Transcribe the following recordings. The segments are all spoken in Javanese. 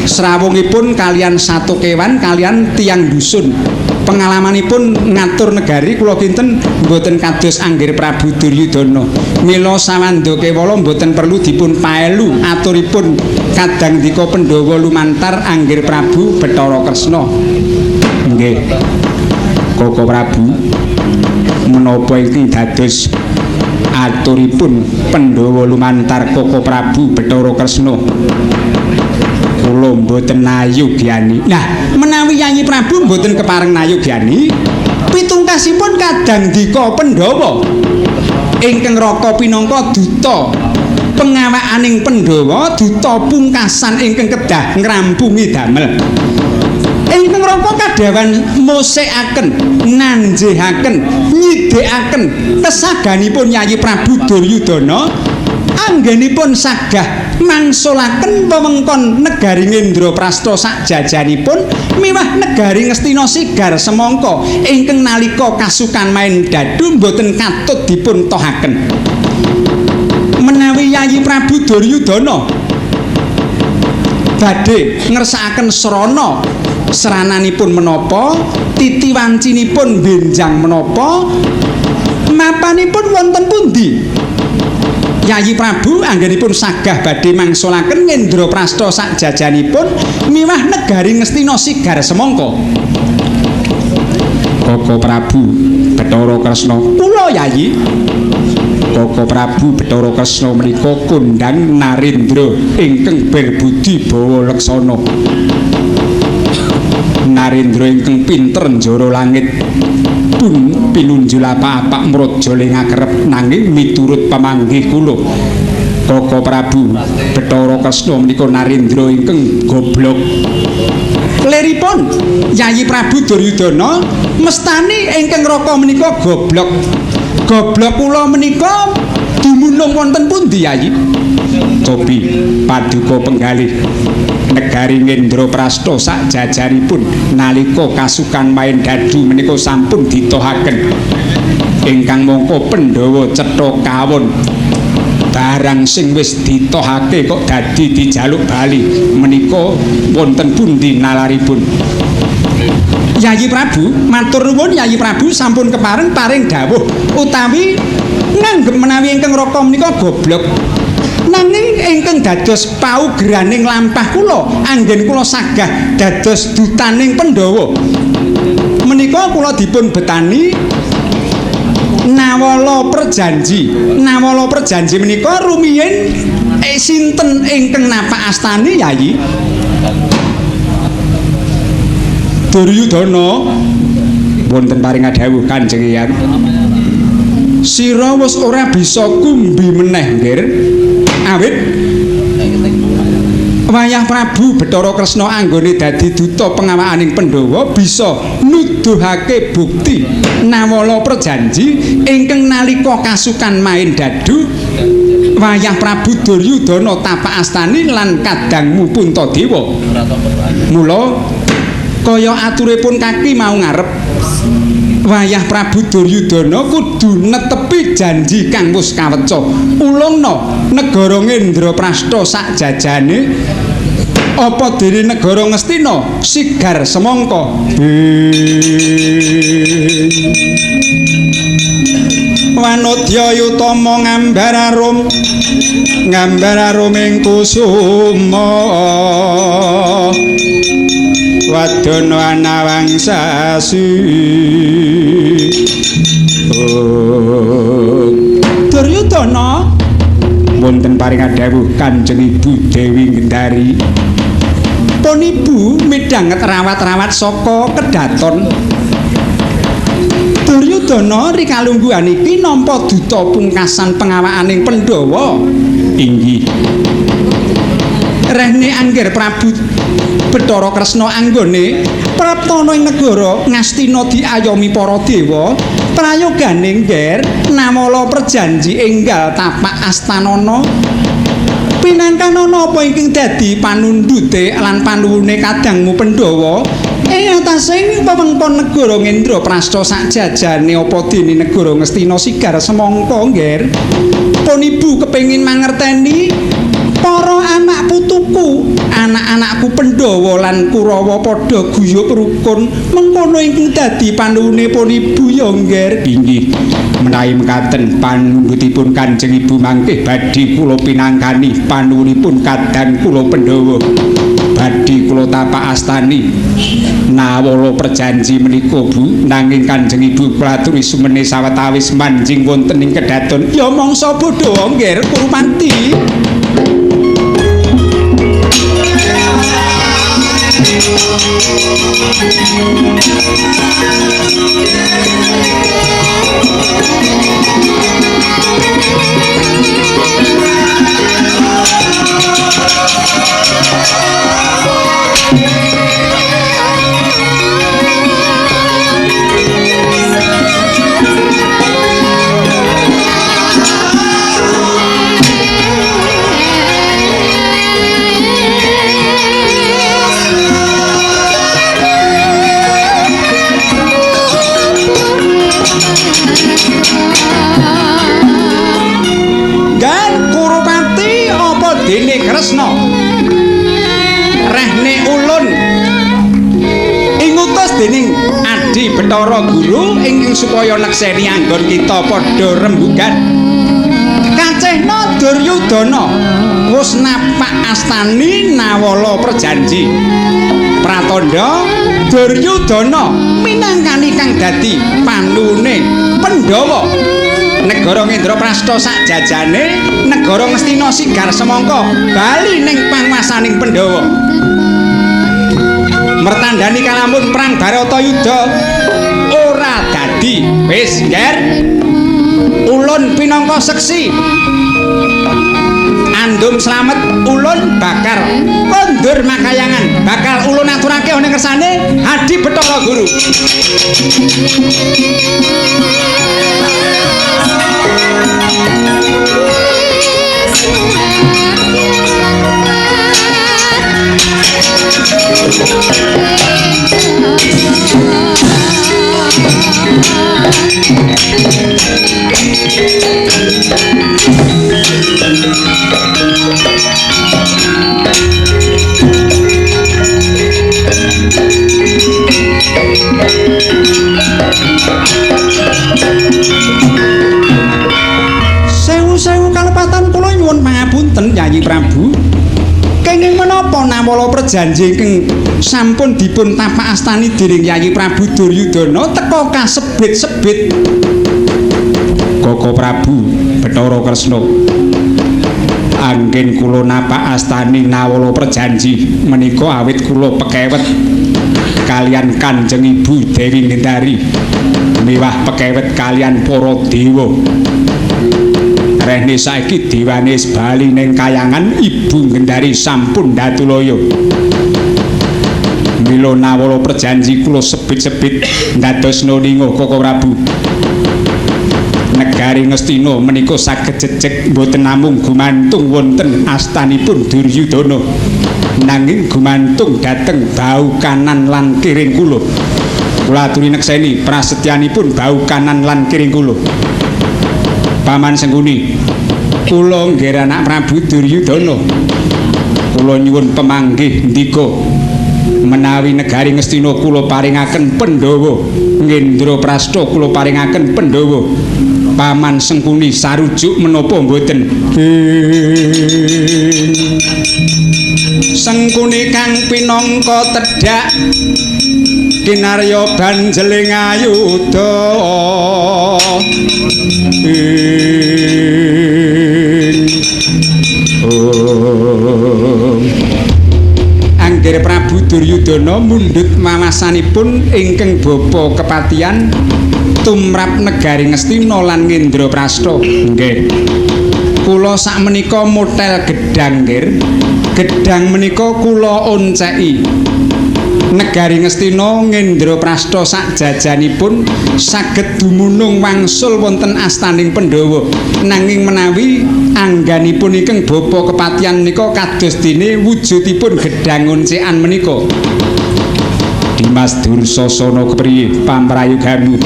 Srawungipun kalian satu kewan kalian tiang dusun. Pengalamanipun ngatur negari kula kinten mboten kados Anggir Prabu Duryudana. Mila sawanda kewala mboten perlu dipun paelu aturipun kadang dika Pandhawa lumantar Anggir Prabu Bathara Kresna. Nggih. Koko Prabu menapa iki dados aturipun Pandhawa lumantar Koko Prabu Bathara Kresna? Kula mboten nayogyani. Nah, menawi Yayi Prabu mboten kepareng nayogyani, pitungkasipun kadang dika Pandhawa ingkang raka pinangka duta pengawakaning Pandhawa, duta pungkasan ingkang kedah ngrampungi damel. Ingkang raka kadawan musikaken, nanjehaken, nyidhekaken kesaganipun Yayi Prabu Duryudana anggenipun sagah mangsulaken wewengkon negari Ngendraprastha sakjajanipun miwah negari Ngastina Sigar semangka ingkang nalika kasukan main dadu boten katut dipun tohaken. Menawi Yayi Prabu Duryudana badhe ngersakaken srana serananipun menapa, titi wancinipun benjang menapa, mapanipun wonten pundi? Yayi Prabu anggenipun sagah badhe mangsulaken Ngendraprastha sakjajanipun miwah negari Ngastina Sigar semangka. Koko Prabu Bathara Kresna, kula Yayi. Koko Prabu Bathara Kresna menika kondhang Narendra ingkang berbudi bawa leksana. Narendra ingkang pinter njara langit pun pinunjul apa-apa mraja ing akerep nanging miturut pamanggih kula Koko Prabu Bathara Kresna menika Narendra ingkang goblok. Liripun Yayi Prabu Duryudana mestani ingkang raka menika goblok. Goblok kula menika dumunung wonten pundi Yayi? Cobi paduka penggalih negari Ngendraprastha sakjajaripun nalika kasukan main dadu menika sampun ditohaken ingkang mangka Pandhawa cetha kawon barang sing wis ditohake kok dadi dijaluk bali menika wonten pundi nalaripun? Yayi Prabu matur nuwun Yayi Prabu sampun kepareng paring dawuh utawi nganggep menawi ingkang raka menika goblok. Nanging ingkang dados paugraning lampah kula anggen kula sagah dados dutaning Pandhawa menika kula dipun betani Nawala Perjanji. Nawala Perjanji menika rumiyin sinten ingkang napak astane Yayi? Duryudana. Wonten paring dawuh Kanjeng Hyang. Sira wis ora bisa kumbi meneh, Nggir. Awit wayah Prabu Bathara Kresna anggone dadi duta pengawakaning Pandhawa bisa nuduhake bukti Nawala Perjanji ingkang nalika kasukan main dadu wayah Prabu Duryudana tapak astani lan kadangmu Puntadewa. Mula kaya aturipun kaki mau ngarep wayah Prabu Duryudana kudu netepi janji kang wis kaweca. Ulungna negara Ngendraprastha sakjajane apa dene negara Ngastina Sigar semangka. Wanodya utama ngambar arum ing kusuma wadana anawangsasi. Duryudana wonten paring dawuh Kanjeng Ibu Dewi Gendari. Pun Ibu midhanget rawat-rawat saka kedaton. Duryudana rikalungguhan iki nampa duta pungkasan pengawakaning Pandhawa. Inggih. Rehne Anggir Prabu Bathara Kresna anggone praptana ing negara Ngastina diayomi para dewa prayogane Nggir Nawala Perjanji enggal tapak astanana pinangkanana apa ingkang dadi panundhute lan panuwune kadangmu Pandhawa ing atasing wewengkon negara Ngendraprastha sakjajane apa dene negara Ngastina Sigar semangka Nggir. Pun Ibu kepengin mangerteni para anak putuku, anak-anakku Pandhawa lan Kurawa padha guyub rukun mengkono ingkang dadi panuwunipun Ibu ya nggih. Inggih, menawi mekaten panundhutipun Kanjeng Ibu mangke badhe kula pinangkani panuwunipun kadang kula Pandhawa. Badhe kula tapak astani nawala perjanji menika Bu, nanging Kanjeng Ibu kula aturi sumene sawetawis manjing wonten ing kedaton ya mangsa bodho nggih Kurumanti. Dene Kresna rehne ulun ingutus dening Adi Bathara Guru ingkang supaya nekseni anggon kita padha rembugan kacehna Duryudana wis napak astani nawala perjanji pratandha Duryudana minangkani kang dadi panune Pandhawa negara Ngendraprastha sak jajane negara Ngastina sigar semangka bali ning panguwasaning Pandhawa mertandani kalamun perang Baratayuda ora dadi wis nger ulun pinangka seksi andum slamet ulun bakal kondur makayangan bakal ulun aturake ana kersane Adi Bathara Guru. Sewu kalepatan kula nyuwun pangapunten Yayi Prabu. Kenging menapa nawala perjanji ingkang sampun dipun tapak astani dening Yayi Prabu Duryudana teka kasebit-sebit. Koko Prabu Bathara Kresna anggen kula napak astani nawala perjanji menika awit kula pekewet kalian Kanjeng Ibu Dewi Ngendari miwah pekewet kalian para dewa. Rene saiki dewane bali ning kayangan Ibu Ngendari sampun datulaya. Mila nawala perjanji kula sebit-sebit ndadosna ninga Koko Prabu. Negari Ngastina menika saged jejeg boten namung gumantung wonten astanipun Duryudana nanging gumantung dhateng bau kanan lan kiring kula. Kula aturi nekseni prasetyanipun bau kanan lan kiring kula. Paman Sengkuni, kula nggih anak Prabu Duryudana. Kula nyuwun pemanggih ndika menawi negari Ngastina kula paringaken Pandhawa, Ngendraprastha kula paringaken Pandhawa. Paman Sengkuni sarujuk menapa mboten? Sengkuni kang pinangka tedhak kinarya banjeling ayuda. Angger Prabu Duryudana mundhut mawasanipun ingkang bapa kepatihan tumrap negari Ngastina lan Ngendraprastha. Nggih. Kula sakmenika motel gedhang nggih. Gedhang menika kula onceki. Negari Ngastina Ngendraprastha sak jajanipun saged dumunung wangsul wonten astaning Pandhawa. Nanging menawi angganipun ingkang bapa kepatihan menika kados dene wujudipun gedhang oncekan menika. Dimas Dursasana kepriye pamrayogamu?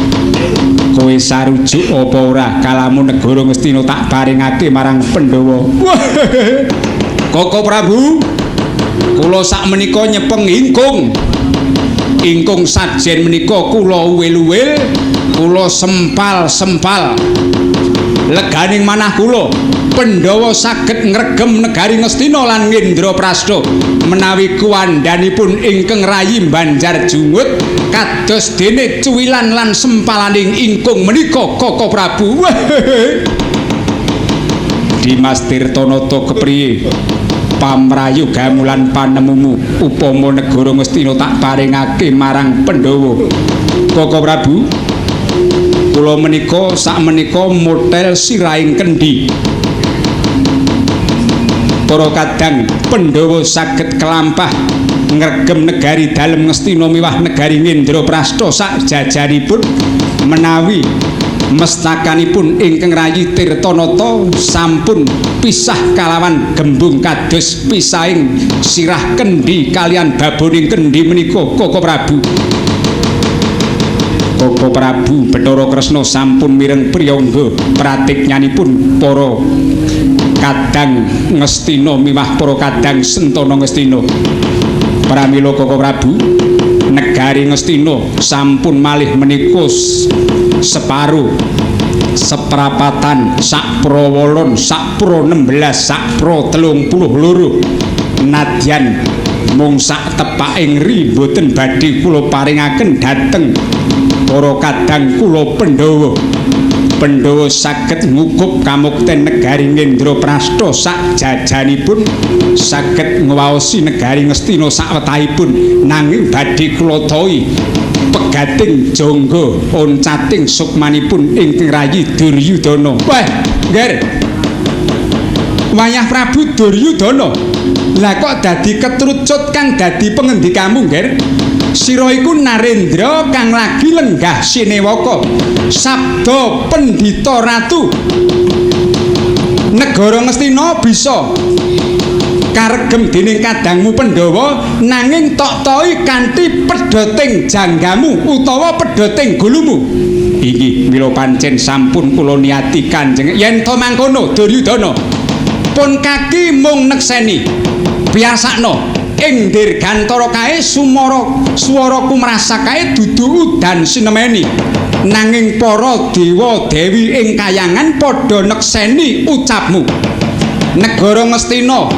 Kowe sarujuk apa ora kalamun negara Ngastina tak paringake marang Pandhawa? Koko Prabu, kula sakmenika nyepeng ingkung sajen menika kula uwil-uwil, kula sempal-sempal. Leganing manah kula Pandhawa saged ngregem negari Ngastina lan Ngendraprastha menawi kuwandanipun ingkang rayi Banjarjungut kados dene cuwilan lan sempalaning ingkung menika Koko Prabu. Dimas Tirtanata kepriye pamrayu gamulan panemumu upama negara Ngastina tak paringake marang Pandhawa. Koko Prabu, kula menika sakmenika model sirahing kendi. Para kadang Pandhawa saged kelampah ngregem negari dalem Ngastina miwah negari Ngendraprastha sak jajaripun menawi mestakanipun ingkang rayi Tirtanata sampun pisah kalawan gembung kados pisahing sirah kendi kalian baboning kendi menika Koko Prabu. Koko Prabu Bathara Kresna sampun mireng priyangga pratiknyanipun para kadang Ngastina miwah para kadang Sentana Ngastina. Pramila Koko Prabu, negari Ngastina sampun malih menika separo seprapatan sakpro 8 sakpro 16 sakpro 32 nadyan mung sak tepaking ri boten badhe kula paringaken dhateng para kadang kula Pandhawa saged ngukup kamukten negari Ngendraprastha sak jajanipun saged ngwaosi negari Ngastina sawetahipun nanging badhe kula tawi pegating jangga oncating sukmanipun ingkang rayi Duryudana. Wah, Nger. Wayah Prabu Duryudana. Lah kok dadi ketrucut kang dadi pengendikamu, Nger? Sira iku Narendra kang lagi lenggah Sinewaka. Sabda Pendhita Ratu. Negara Ngastina bisa karegem dening kadangmu Pandhawa nanging tok-toki kanthi pedhoting janggamu utawa pedhoting gulumu. Iki mila pancen sampun kula niati Kanjeng yen to mangkono Duryudana pun kaki mung nekseni biasakno ing dirgantara kae swara kumrasa kae dudu udan sinemeni nanging para dewa dewi ing kayangan padha nekseni ucapmu. Negara Ngastina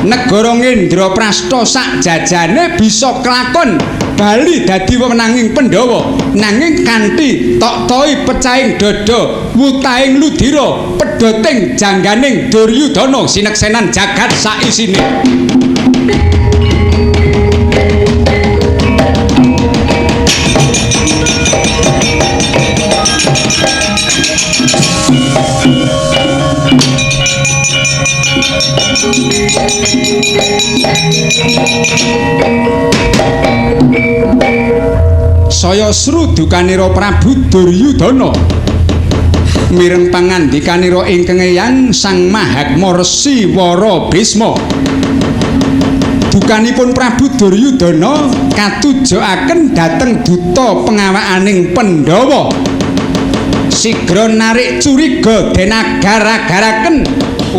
negara Ngendraprastha sak jajane bisa kelakon bali dadi wewenanging Pandhawa nanging kanthi tok-toki pecahing dada wutahing ludira pedhoting jangganing Duryudana sineksenan jagat sak isine. Saya srudukanira Prabu Duryudana mireng pangandikanira ingkang eyang Sang Mahakma Resi Wara Bisma. Dukanipun Prabu Duryudana katujokaken dhateng duta pengawakaning Pandhawa sigra narik curiga den agar-agaraken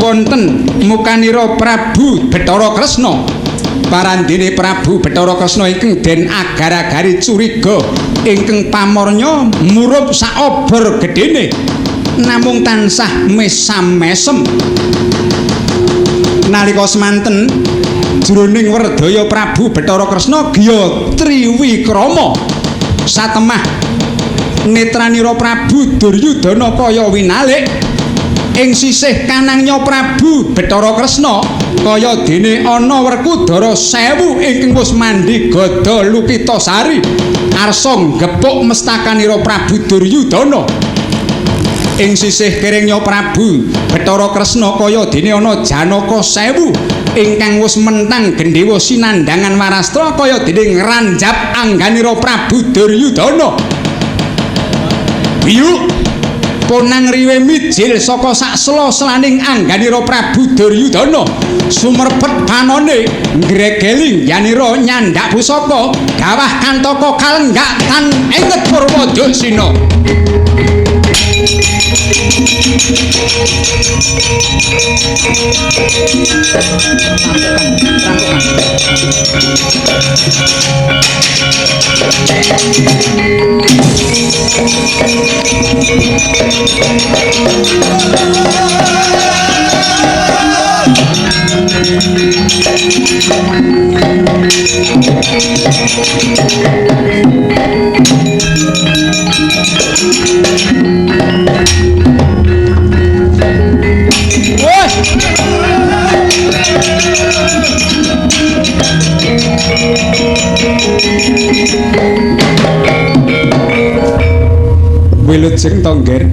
wonten mukanira Prabu Bathara Kresna. Parandene Prabu Bathara Kresna ingkang den agar-agari curiga ingkang pamornya murup saobor gedene namung tansah mesam-mesem. Nalika semanten jroning werdaya Prabu Bathara Kresna giya Triwikrama satemah netranira Prabu Duryudana kaya winalik ing sisih kanangnya Prabu Bathara Kresna kaya dene ana Werkudara 1000 ingkang wis mandi gada Lukitasari arsa nggepuk mestakanira Prabu Duryudana. Ing sisih kiringnya Prabu Bathara Kresna kaya dene ana Janaka 1000 ingkang wis mentang gendhewa sinandhangan Warastra kaya dene ngranjap angganira Prabu Duryudana. Biyu ponang riwe mijil saka sak sela-selaning angganira Prabu Duryudana sumrebet panone ngregeli yanira nyandak pusaka gawah kantaka kalenggak tan enget Purwadasina. Wilujeng Tongger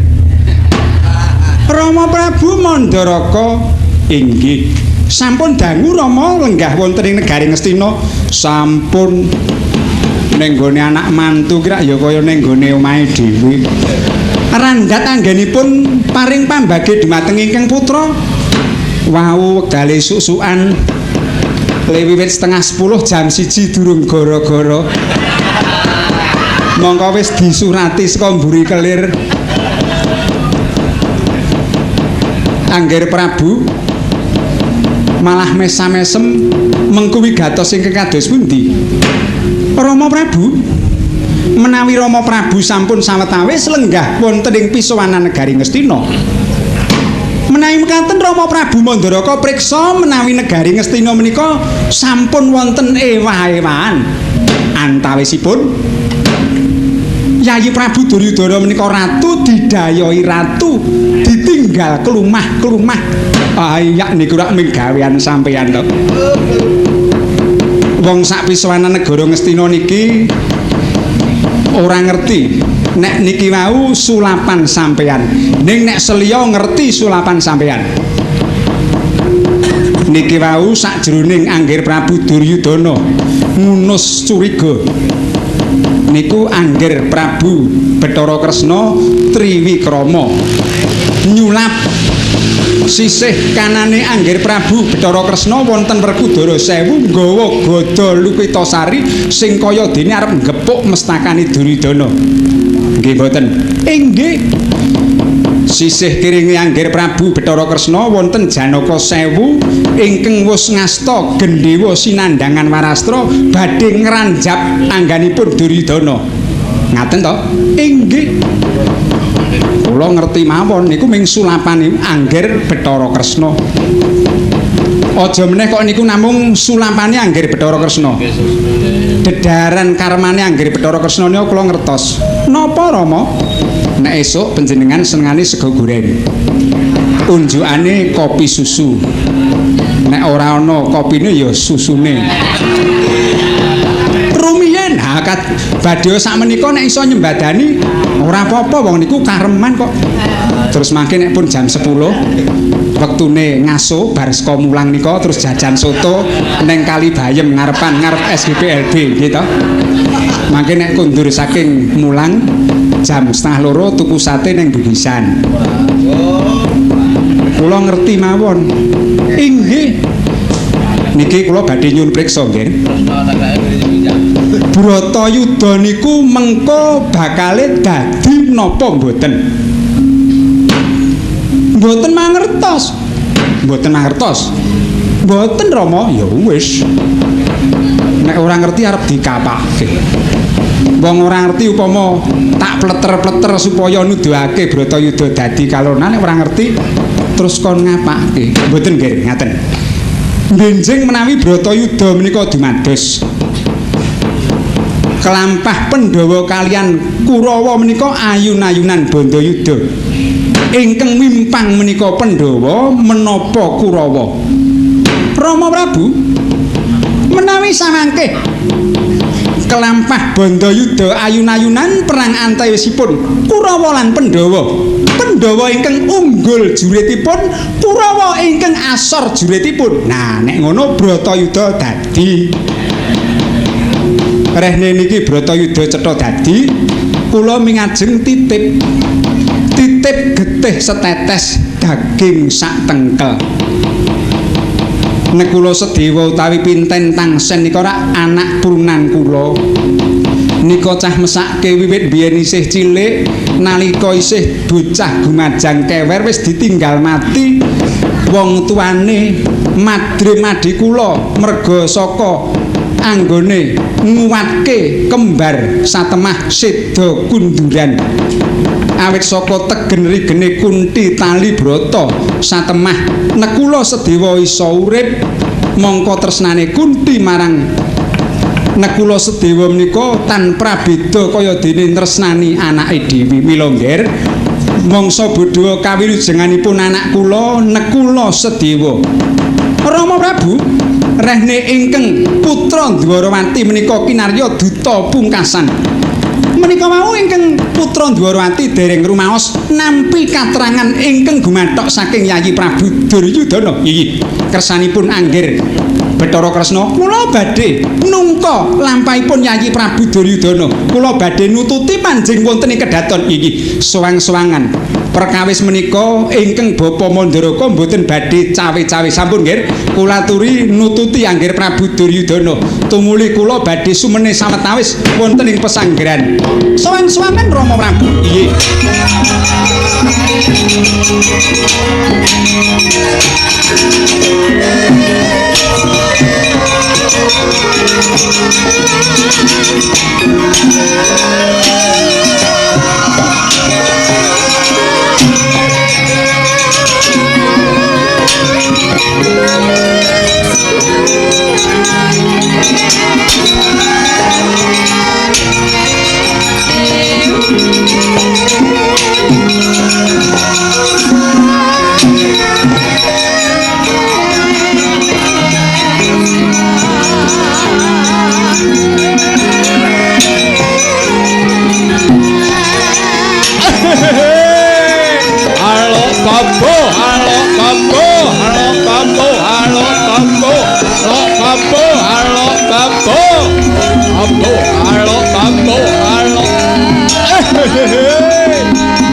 Rama Prabu Mandaraka inggih sampun dangu Rama lenggah wonten ing negari Ngastina sampun ning gone anak mantu kira ya kaya ning gone omahe dhewe randhat anggenipun paring pambage dumateng ingkang putra wau wekdal esuk-esukan wiwit 9:30 jam 1 durung gara-gara mongko wis disurati saka mburi kelir Angger Prabu malah mesam-mesem mengkuwi gatos ingkang kados pundi Rama Prabu menawi Rama Prabu sampun sawetawis lenggah wonten ing pisowanan negari Ngastina menawi mekaten Rama Prabu Mandaraka priksa menawi negari Ngastina menika sampun wonten ewah-ewahan antawisipun Yayi Prabu Duryudana menika ratu didayai ratu ditinggal kelumah-kelumah iya niku rak ming gawean sampeyan to wong sak pisowanan negara Ngastina niki ora ngerti nek niki wau sulapan sampeyan ning nek seliya ngerti sulapan sampeyan niki wau sakjroning Angger Prabu Duryudana ngunus curiga niku Angger Prabu Bathara Kresna Triwikrama nyulap sisih kanane Angger Prabu Bathara Kresna wonten Werkudara Sewu nggawa gada Lupitasari sing kaya dene arep nggepuk mestakane Duryudana nggih mboten inggih sisih kiringe Angger Prabu Bathara Kresna wonten Janaka Sewu ingkang wus ngasta Gendhewa Sinandhangan Warastra badhe ngranjap angganipun Duryudana ngaten to inggih kula ngerti mawon niku ming sulapane Angger Bathara Kresna aja meneh kok niku namung sulapane Angger Bathara Kresna dedaran karmane Angger Bathara Kresna niku kula ngertos napa Rama nek esuk panjenengan senengane sego goreng unjukane kopi susu nek ora ana kopine ya susune rumiyin hakat badhe sakmenika nek iso nyembadani ora apa-apa wong niku kareman kok terus mangke nek pun jam 10 wektune ngaso bar saka mulang nika terus jajan soto ning Kali Bayem ngarepan ngarep SGPLB gitu mangke nek kundur saking mulang jam 1:30 tuku sate ning Budisan kula ngerti mawon inggih niki kula badhe nyuwun priksa nggih Bratayuda niku mengko bakale dadi napa mboten mboten mangertos mboten Rama ya wis nek ora ngerti arep dikapake wong ora ngerti upama tak pleter-pleter supaya nuduhake Bratayuda dadi kalona nek ora ngerti terus kon ngapake mboten nggih ngaten benjing menawi Bratayuda menika dumados kelampah Pandhawa kalian Kurawa menika ayun-ayunan Bandayuda ingkang mimpang menika Pandhawa menapa Kurawa Rama Prabu menawi samangke kelampah Bandayuda ayun-ayunan perang antawisipun Kurawa lan Pandhawa ingkang unggul juritipun Kurawa ingkang asor juritipun nah nek ngono Bratayuda dadi rehne niki Bratayuda cetha dadi kula mingajeng titip getih setetes daging sak tengkel nek kula sedewa utawi pinten tangsen nika rak anak turunan kula nika cah mesake wiwit biyen isih cilik nalika isih bocah gumajang kewer wis ditinggal mati wong tuane madrim adi kula merga saka anggone nguwatke kembar satemah seda kunduran awit saka tegen rigene Kunti tali brata satemah nekula sedewa isa urip mongko tresnane Kunti marang nekula sedewa menika tanpa beda kaya dene tresnani anake dhewe mila nggih mangsa bodha kawilujenganipun anak kula nekula sedewa Rama Prabu rehne ingkang putra Dwarawati menika kinarya duta pungkasan menika wau ingkang putra Dwarawati dereng rumaos nampi katerangan ingkang gumathok saking Yayi Prabu Duryudana iki kersanipun anggir Bathara Kresna kula badhe nungka lampahipun Yayi Prabu Duryudana kula badhe nututi panjing wonten ing kedaton iki sowang-sowangan perkawis menika ingkang Bapa Mandaraka mboten badhe cawe-cawe sampun nggih kula aturi nututi anggir Prabu Duryudana tumuli kula badhe sumene sawetawis wonten ing pesanggeran sowang-sowangan Rama Prabu nggih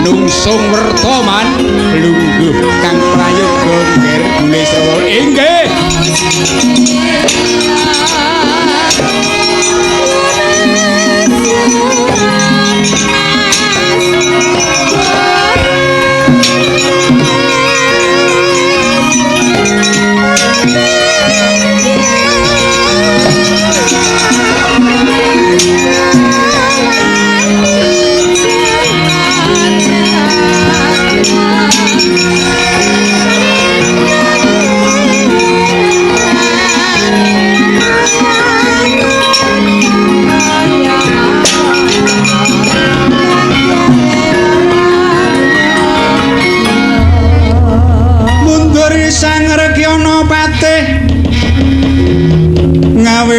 Nungsung wertaman lungguh kang prayoga ngger bule Srawa inggih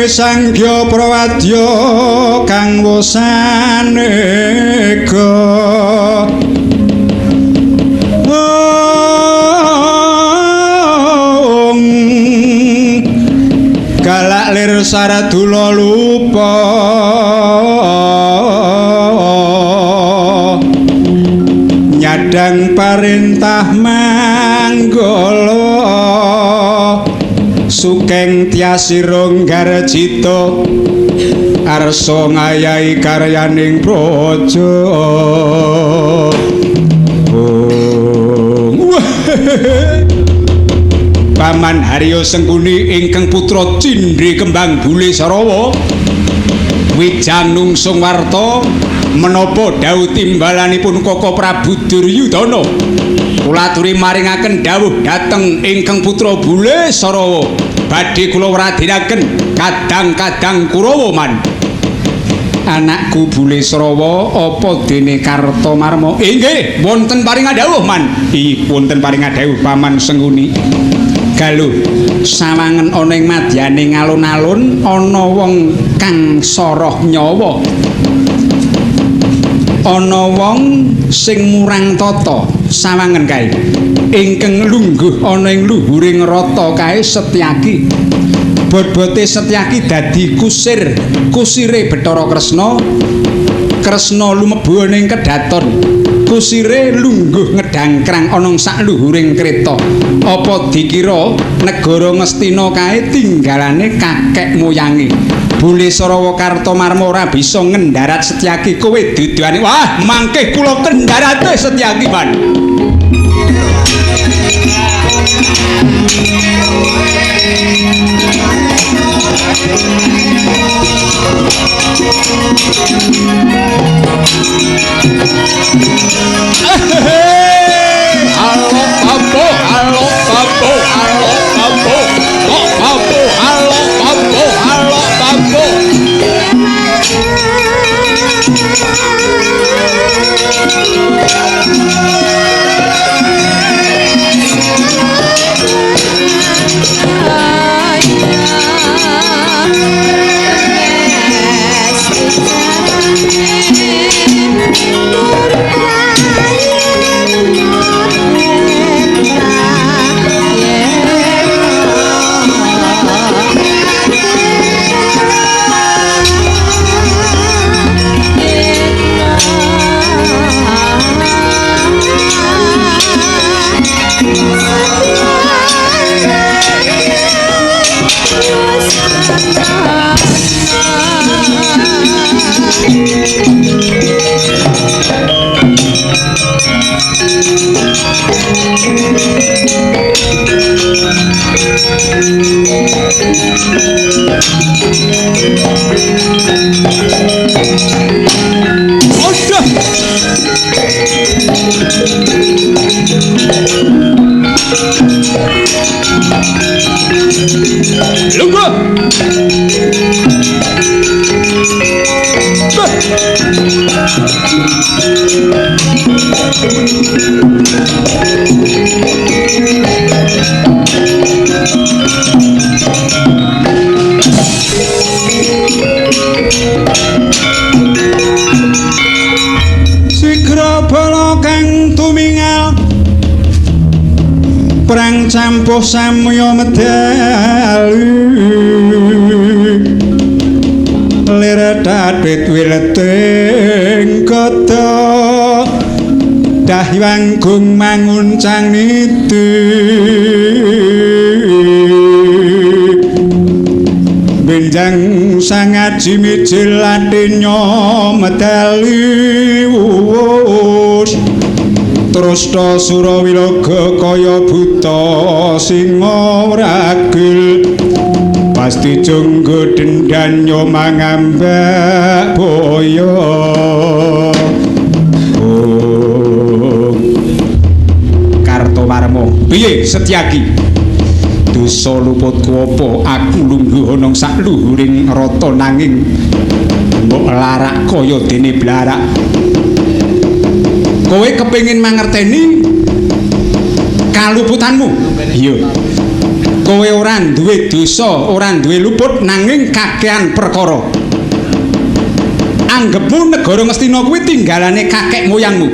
Sangya Prawadya kang wasanega galak lir saradula lupa nyadang parintah manggala sukeng tyasira nggarjita arsa ngayahi karyaning praja Paman Harya Sengkuni ingkang putra Cindri Kembang Bule Sarawa wijanungsung warta menapa dawuh timbalanipun Koko Prabu Duryudana kula aturi maringaken dawuh dhateng ingkang putra Bule Sarawa badhe kula wradinaken kadang-kadang Kurawa man anakku Bule Srawa apa dene Kartamarma inggih wonten paring dawuh man nggih wonten paring dawuh Paman Sengkuni galuh sawangen ana ing madyaning alun-alun ana wong kang soroh nyawa ana wong sing murang tata sawangen kae ingkang lungguh ana ing luhuring rata kae Setyaki bot-bote Setyaki dadi kusire Bathara Kresna lumebu ning kedaton kusire lungguh ngedangkrang ana sak luhuring kreta apa dikira negara Ngastina kae tinggalane kakek moyange Bule Sarawa Kartomarma ora bisa ngendarat Setyaki kowe dudane. Wah, mangke kula kendharate Setyaki man. Halo Papo, halo Papo, halo Papo, kok Papo, halo Papo, halo Papo. Perang campuh samya medali lir dadit wileting kata dahyanggung manguncang niti benjang sangaji mijil atinya medali wus terus to Surawilaga kaya buta singa ragil pasti jonggo dendanyo mangambak boyo. Kartomarma piye Setyaki dosa luputku apa aku lungguh ana sakluhuring rata nanging mbok larak kaya dene blarak. Kowe kepengin mangerteni kaluputanmu? Iya. Kowe ora duwe dosa, ora duwe luput nanging kakehan perkara. Anggepmu negara Ngastina kuwi tinggalane kakek moyangmu.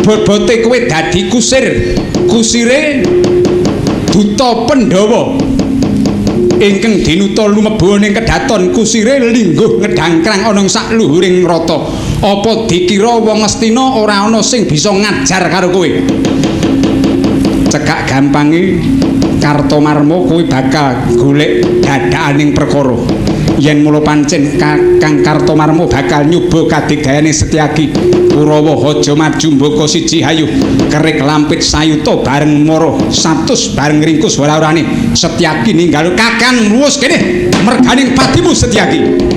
Bobote kowe dadi kusir, kusire Duta Pandhawa. Ingkang dinuta lumebu ning kedaton kusire lingguh ngedangkrang ana sakluhuring rata. Apa dikira wong Ngastina ora ana sing bisa ngajar karo kowe? Cekak gampange Kartomarma kowe bakal golek dadakaning perkara. Yen mula pancen Kakang Kartomarma bakal nyoba kadigayane Setyaki. Kurawa aja maju mbaka siji hayuh kerik lampit sayuta bareng mara 100 bareng ringkus ora-orane Setyaki ninggal Kakang mluwus kene merganing patimu Setyaki.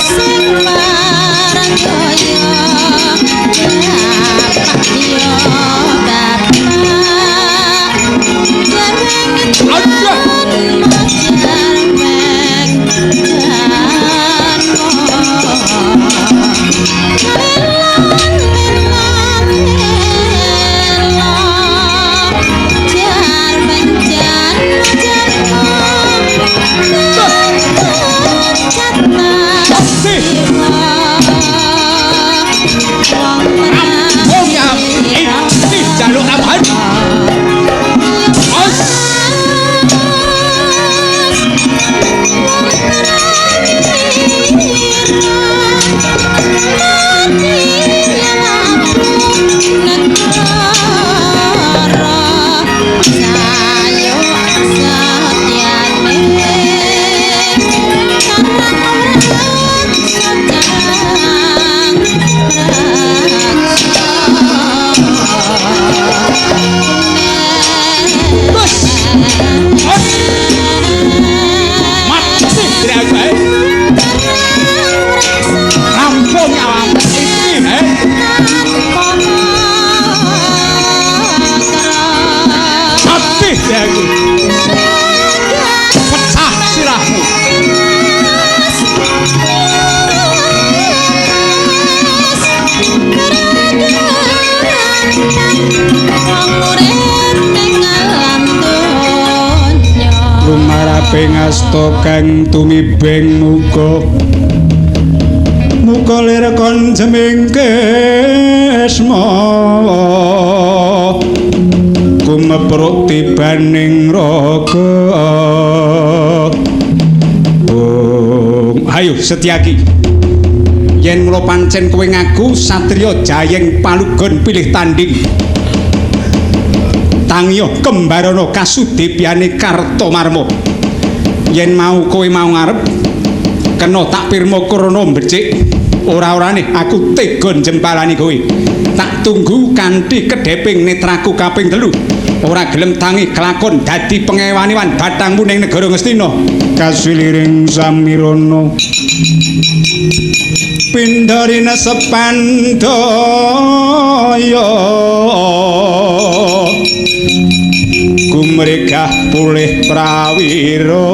Sarang Rampung awam iki Abih aku pecah sirahmu Lumarape ngasta kang tumibeng muga muga lir kon jemingkesma kumepruk tibaning raga ayo Setyaki yen mula pancen kowe ngaku satriya Jayeng Palugon pilih tanding tangiya kembarana kasudebyane Kartomarma yen mau kowe mau ngarep kena tak pirma krana becik ora-orane aku tega jempalani kowe tak tunggu kanthi kedheping netraku kaping 3 ora gelem tangi kelakon dadi pengewaniwan bathangmu ning negara Ngastina kasiliring samirana pindharina sepandaya kumregah pulih prawira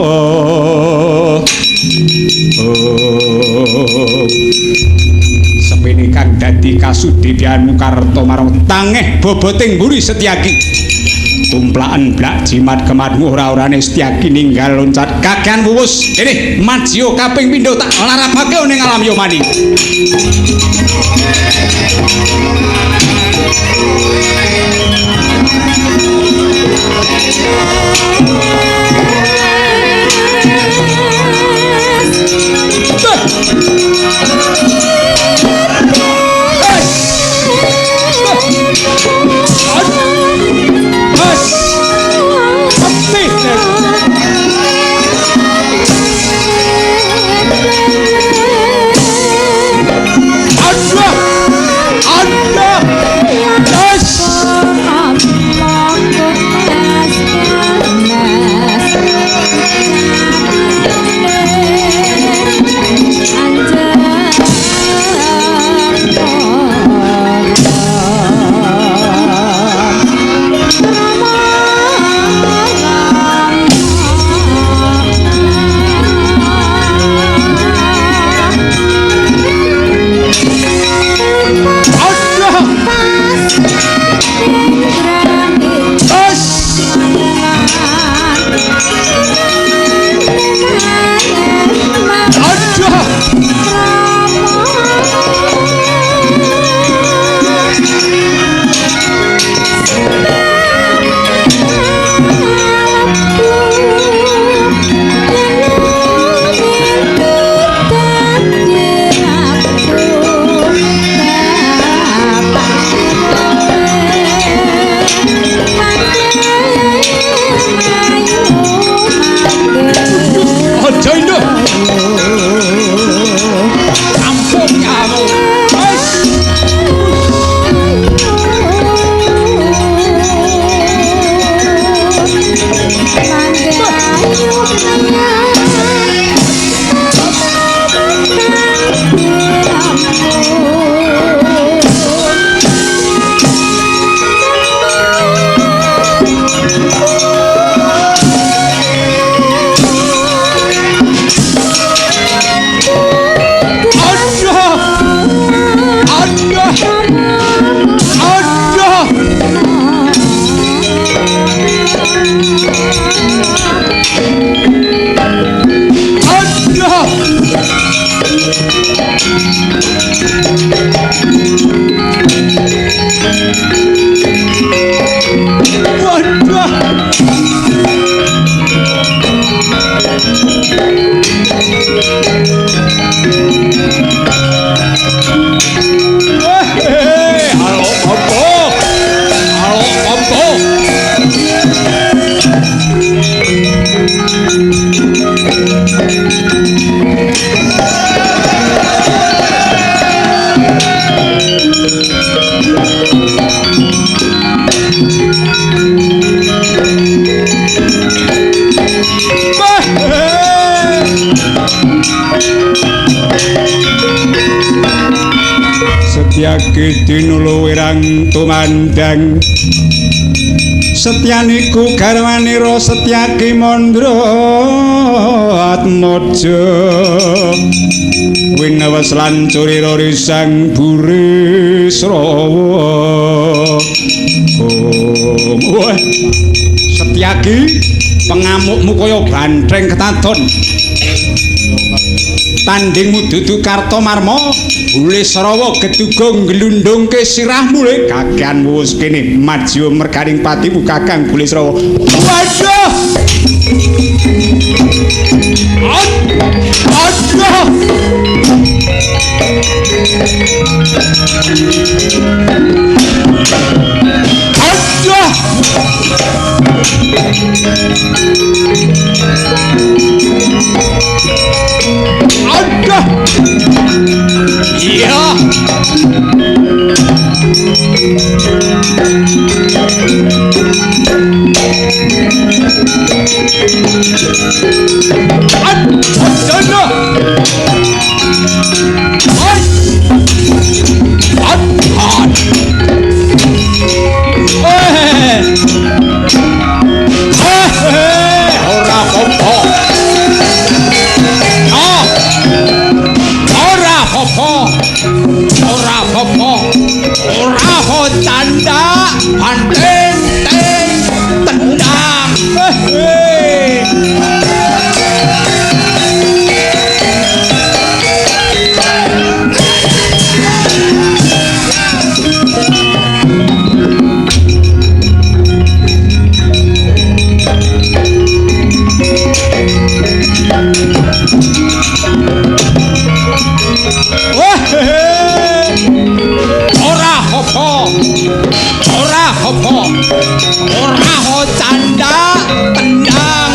sepene kang dadi kasudibyanmu Kartomarma tangeh boboting mburi Setyaki tumplaken blak jimat kematmu ora-orane Setyaki ninggal loncat kagan wuwus kene majya kaping pindho tak larabake ning alam yomani Setyake dinulo wirang tumandang Setyaniku garwanira Setyake mandra atmaja winawas lan curira risang burisrawa Setyake pengamukmu kaya bantheng ketadon tandingmu dudu Kartomarma Bulisrawa geduga nglundhungke sirahmu le kakeanmu wis kene maju merganing patimu Kakang Bulisrawa waduh Aduh! Iya. Canda banting tendang ora ho canda tendang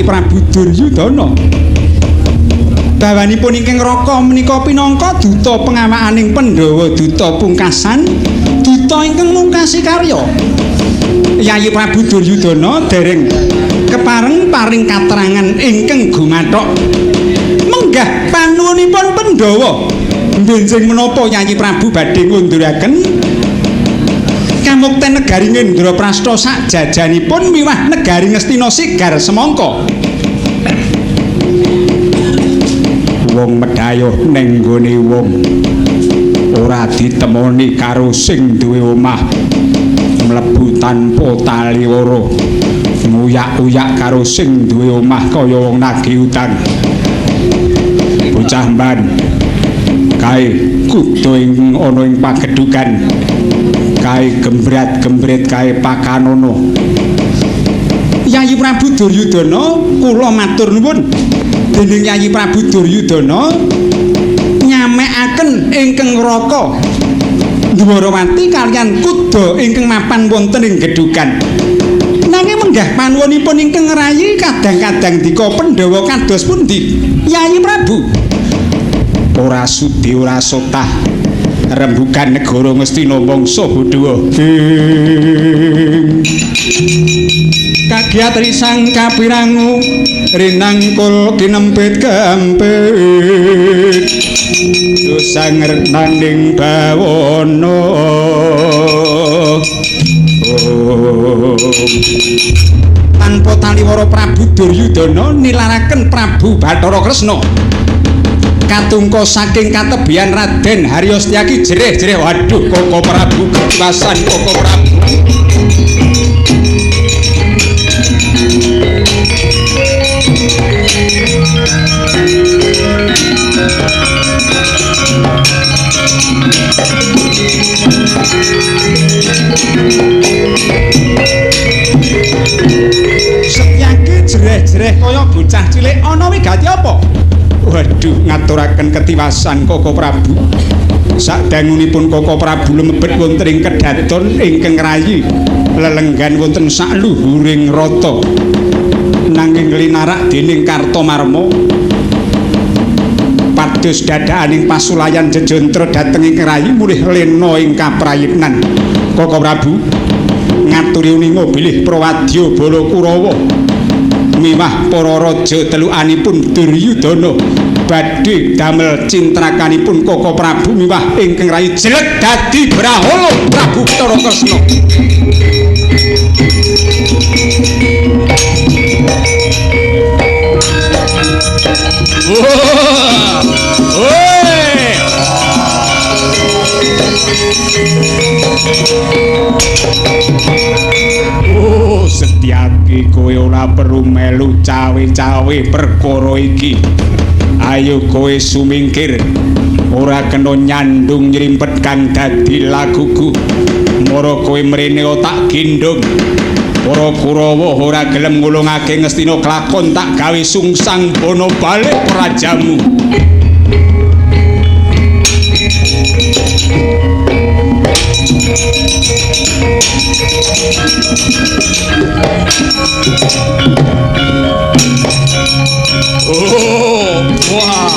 Prabu Duryudana bawanipun ingkang Raka menika pinangka duta pengawakaning Pandhawa duta pungkasan duta ingkang mungkasi karya Yayi Prabu Duryudana dereng kepareng paring katerangan ingkang gumathok menggah panuwunipun Pandhawa benjing menapa Yayi Prabu badhe ngunduraken kamukten negari Ngendraprastha sak jajanipun miwah negari Ngastina Sigar semangka wong medhayuh ning nggone wong ora ditemoni karo sing duwe omah mlebu tanpa tali loro nguyak-uyak karo sing duwe omah kaya wong nagih utang bocah mban kae kudu ing ana ing pagedhugan kae gembret-gembret kae pakanono Yayi Prabu Duryudana kula matur nuwun dening Yayi Prabu Duryudana nyamekaken ingkang Raka Dwarawati kaliyan kuda ingkang mapan wonten ing gedhugan. Nanging menggah panuwunipun ingkang ngerayi kadang-kadang dika Pandhawa kados pundi Yayi Prabu? Ora sudi ora sotah rembugan negara Ngastina mangsa Baddhawa. Kagiatri sang kapirangu rinangkul kinempit kempit dosang nanding bawana tanpa taliwara Prabu Duryudana nilaraken Prabu Bathara Kresna katungka saking katebian Raden Haryastyaki jereh-jereh waduh Koko Prabu kebasan Koko Prabu Setyaki jereh-jereh kaya bocah cilik ana wigati apa? Waduh ngaturaken ketiwasan Koko Prabu. Sadangunipun Koko Prabu lumebet wonten ing kedaton ingkang rayi lelenggan wonten sakluhuring rata. Nanging linarak dening Kartamarma pados dadaaning pasulayan Jejontra dhateng ing rayi mulih lena ing kaprayitnan. Koko Prabu ngaturi uninga bilih Prawadya Balakurawa miwah para raja telukanipun Duryudana badhe damel cintrakanipun Koko Prabu miwah ingkang rayi jelek dadi Brahala Prabu Bathara Kresna. Setyaki kowe ora perlu melu cawe-cawe perkara iki. Ayo kowe sumingkir. Ora kena nyandung nyrimpet kang dadi laguku. Mara kowe mrene tak gendong. Para Kurawa ora gelem ngulungake Ngastina kelakon tak gawe sungsang bono balik prajamu. Oh, wow.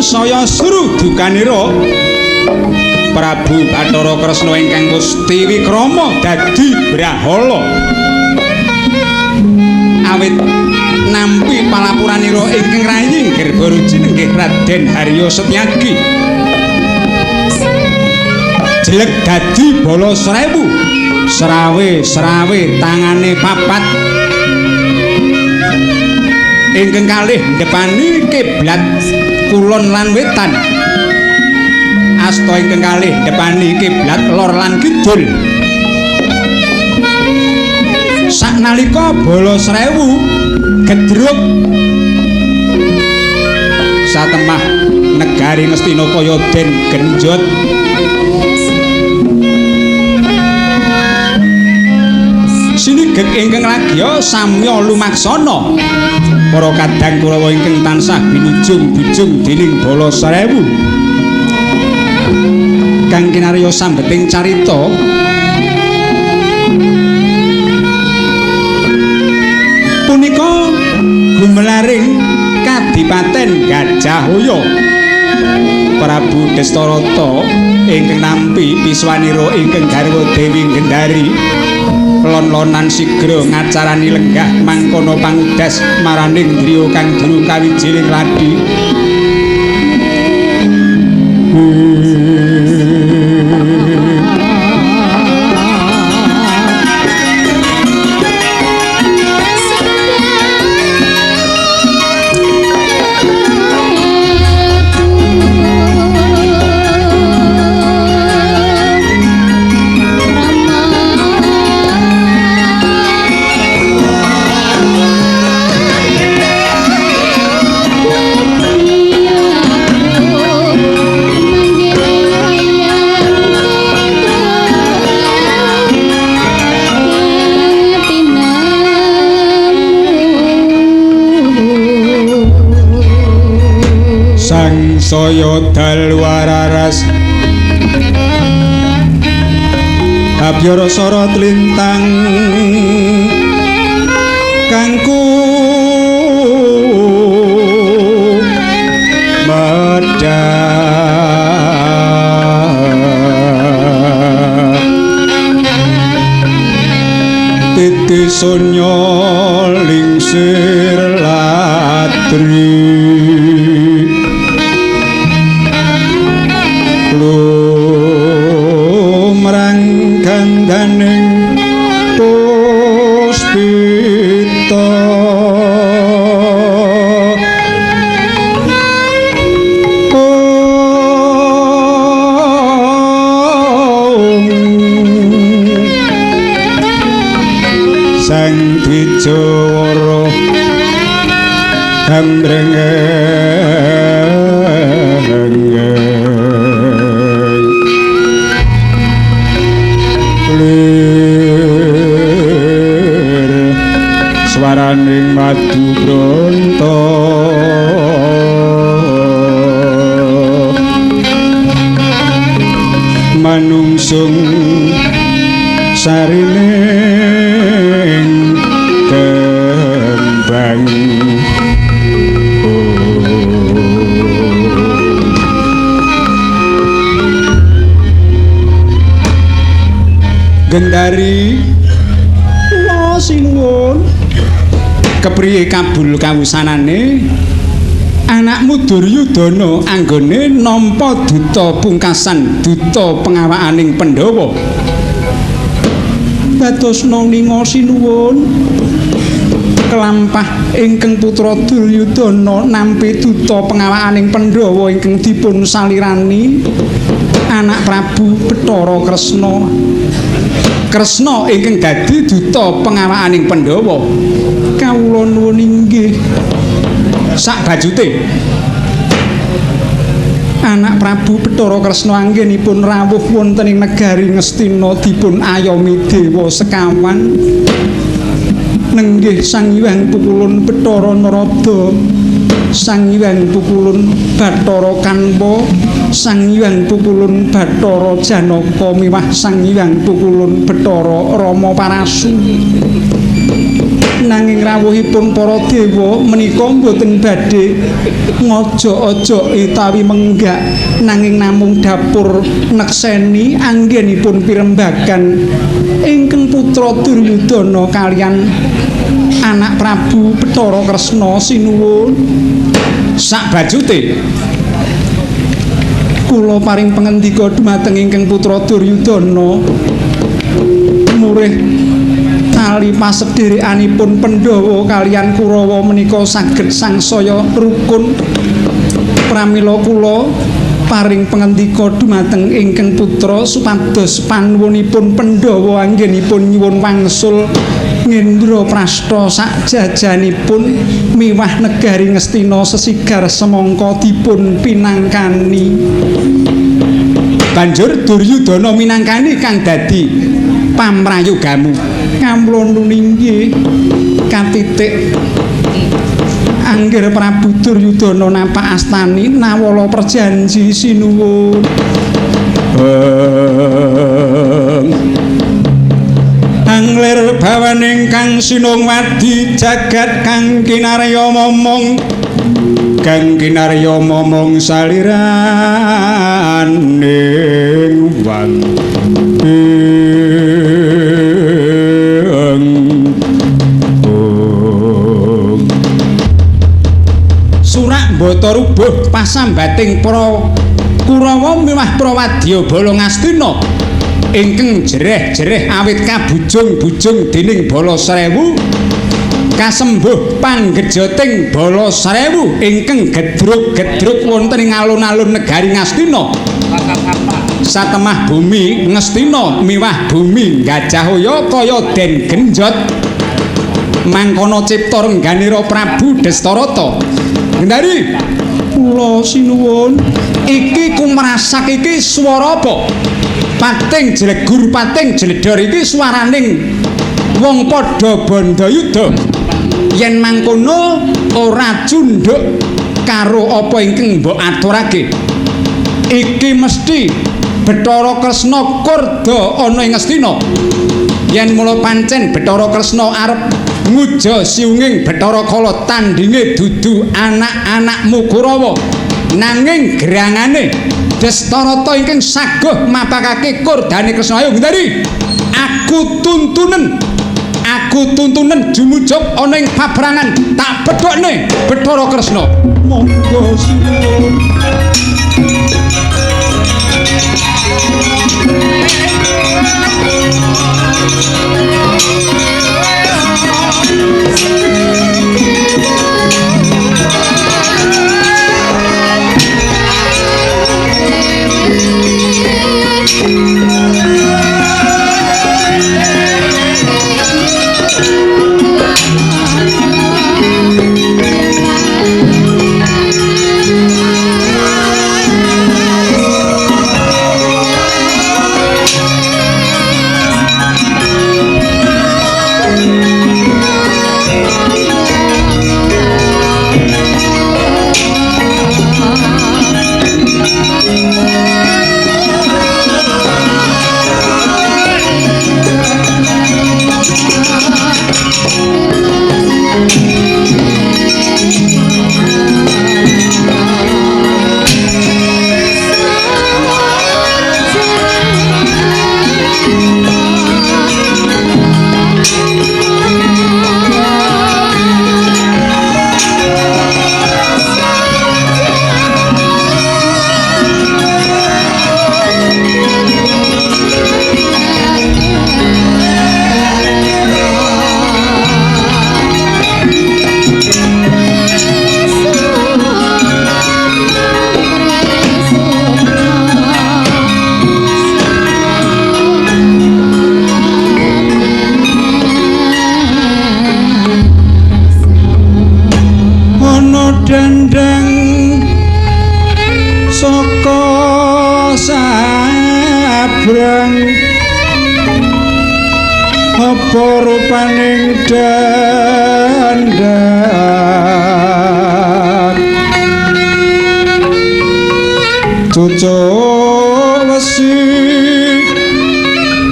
sangsaya suruh dukanira Prabu Bathara Kresna ingkang Gusti Wikrama dadi brahala awit nampi palapuranira ingkang rayi Gerbaruji nenggih Raden Harya Setyaki jelek dadi bala srewu serawe tangane papat ingkang kalih ndepani kiblat kulon lan wetan asta ingkang kalih ndepani kiblat lor lan kidul saknalika bala srewu gedruk satemah negari Ngastinapaya den genjot sinigek ingkang lagya samya lumaksana para kadang Kurawa ingkang tansah binujung-bujung dening bala srewu kang kinarya sambeting carita punika gumelaring Kadipaten Gajahhoya Prabu Destarata ingkang nampi piswanira ingkang garwa Dewi Gendari lon-lonan sigra ngacarani lenggah mangkono pangdas maraning griya kang duru kawijining radi saya dalwararas abyara sorot lintang kangku medhak titi sonya lingsir latri daning puspita sang Dwijawara gambrenge swaraning madu bronto manungsung sarining kembang Gendari kula sinuwun kepriye kabul kawusanane anakmu Duryudana anggone nampa duta pungkasan duta pengawakaning Pandhawa dados ninga sinuwun kelampah ingkang putra Duryudana nampi duta pengawakaning Pandhawa ingkang dipun salirani anak Prabu Bathara Kresna Kresna ingkang dadi duta pengawakaning Pandhawa kawula nuwun inggih sak bajute anak Prabu Bathara Kresna anggenipun rawuh wonten ing negari Ngastina dipun ayomi dewa sekawan nenggih Sang Hyang Pukulun Bathara Narada Sang Hyang Pukulun Bathara Kanpa Sang Hyang Pukulun Bathara Janaka miwah Sang Hyang Pukulun Bathara Rama Parasu nanging rawuhipun para dewa menika boten badhe ngojo-ojo utawi menggak nanging namung dapur nekseni anggenipun pirembagan ingkang putra Duryudana kaliyan anak Prabu Bathara Kresna sinuwun sak bajute kula paring pangandika dumateng ingkang putra Duryudana murih tali pasedherekanipun Pandhawa kaliyan Kurawa menika saged sangsaya rukun pramila kula paring pangandika dumateng ingkang putra supados panuwunipun Pandhawa anggenipun nyuwun wangsul Ngendra Prasta sakjajanipun miwah negari Ngastina sesigar semangka dipun pinangkani. Banjur Duryudana minangkani kang dadi pamrayogamu. Kamula nuninggih katitik angger Prabu Duryudana napak astani nawala perjanji sinuwun. Angler bawaning kang sinung wadi jagat kang kinarya momong saliraning wang surak mbata rubuh pasambating para Kurawa miwah Prawadya bala Ngastina ingkang jereh-jereh awit kabujung-bujung dening bala Srewu kasembuh panggejoting bala Srewu ingkang gedruk-gedruk wonten ing alun-alun negari Ngastina satemah bumi Ngastina miwah bumi Gajahhoya kaya den genjot mangkono cipta rengganira Prabu Dastarata ngendari kula sinuwun iki kumrasak iki swara apa pating jlegur pating jledor iki swaraning wong padha bandayuda yen mangkono ora cundhuk karo apa ingkang mbok aturake iki mesti Bathara Kresna kurda ana ing Ngastina yen mula pancen Bathara Kresna arep nguja siunging Bathara Kala tandinge dudu anak-anakmu Kurawa nanging gerangane Dastarata ingkang saguh mapakake kurdane Kresna ayo ngendari aku tuntunen jumujuk ana ing paprangan tak pedhokne Bathara Kresna monggo sinuwun apa rupaning dandan cucuk wesi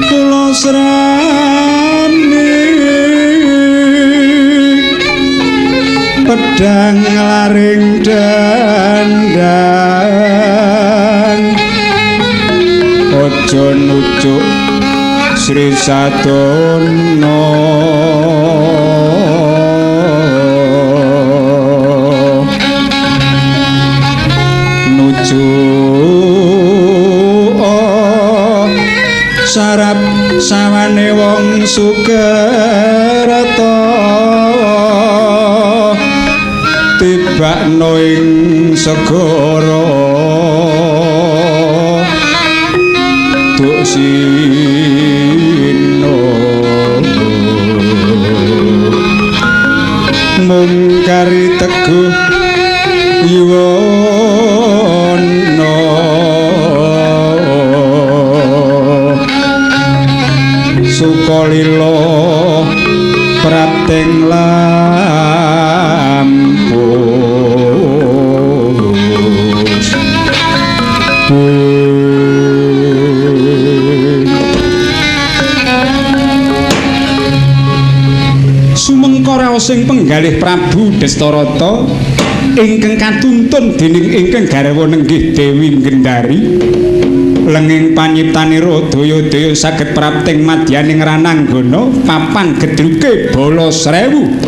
kula srani Dang laring dandang ojo nucuk Sri Sadono nucuk sarap sawane wong Sukerto tibakno ing segara duk sino mungkari teguh yuwana sukalila prapting sing penggalih Prabu Destarata ingkang katuntun dening ingkang garwa nenggih Dewi Gendari lenging panyiptanira daya-daya saged prapting madyaning rananggana papan gedruke bala srewu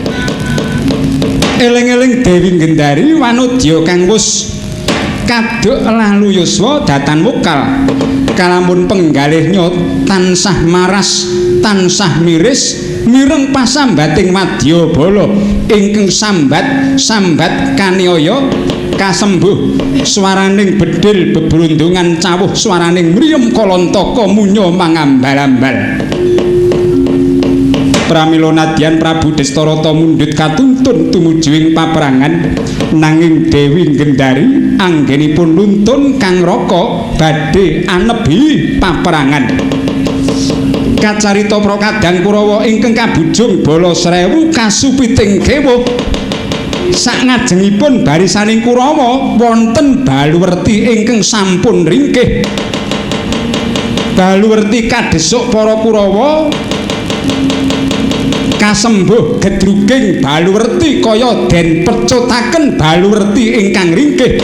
eling-eling Dewi Gendari wanodya kang wis kaduk lalu yuswa datan wekal kalamun penggalihnya tansah maras tansah miris mireng pasambating Madyabala ingkang sambat kaniaya kasembuh swaraning bedhil bebrundungan cawuh swaraning mriyem kalantaka munya mangambal-ambal pramila nadyan Prabu Destarata mundhut katuntun tumuju ing paperangan nanging Dewi Gendari anggenipun nuntun Kang Raka badhe anebi paperangan kacarita Prakadang Kurawa ingkang kabujung bala srewu kasupiting gewuh sakngajengipun barisaning Kurawa wonten Baluwerti ingkang sampun ringkih Baluwerti kadesuk para Kurawa kasembuh gedruging Baluwerti kaya den pecutaken Baluwerti ingkang ringkih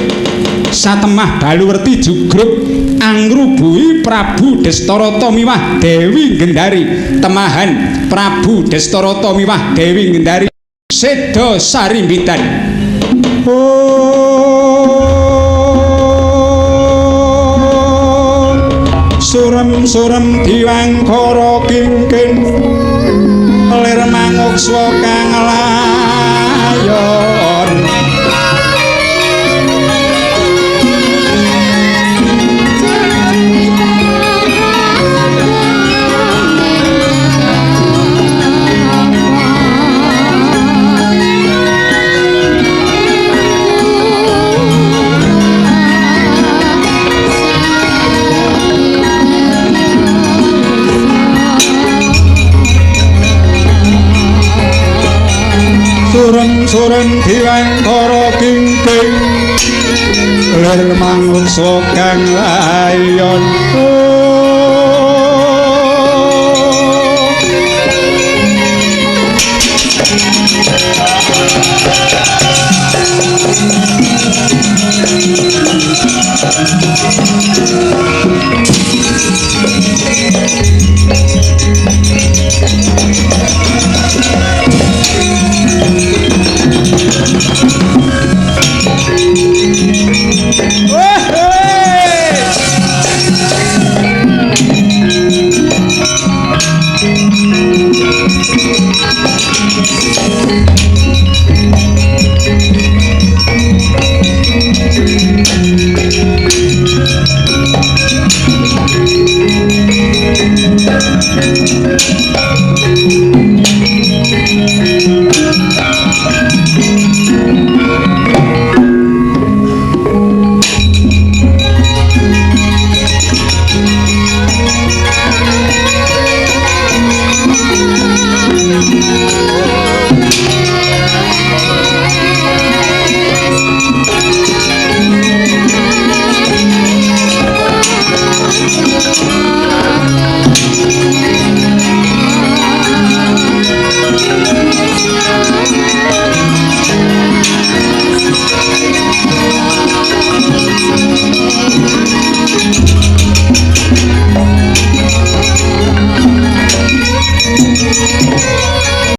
satemah Baluwerti jugruk angrubuhi Prabu Destarata miwah Dewi Gendari temahan Prabu Destarata miwah Dewi Gendari seda sarimbitan surem-surem diwangkara kingkin lir mangukswa kang layon surem diwangkara kingking lir manguksa kang layon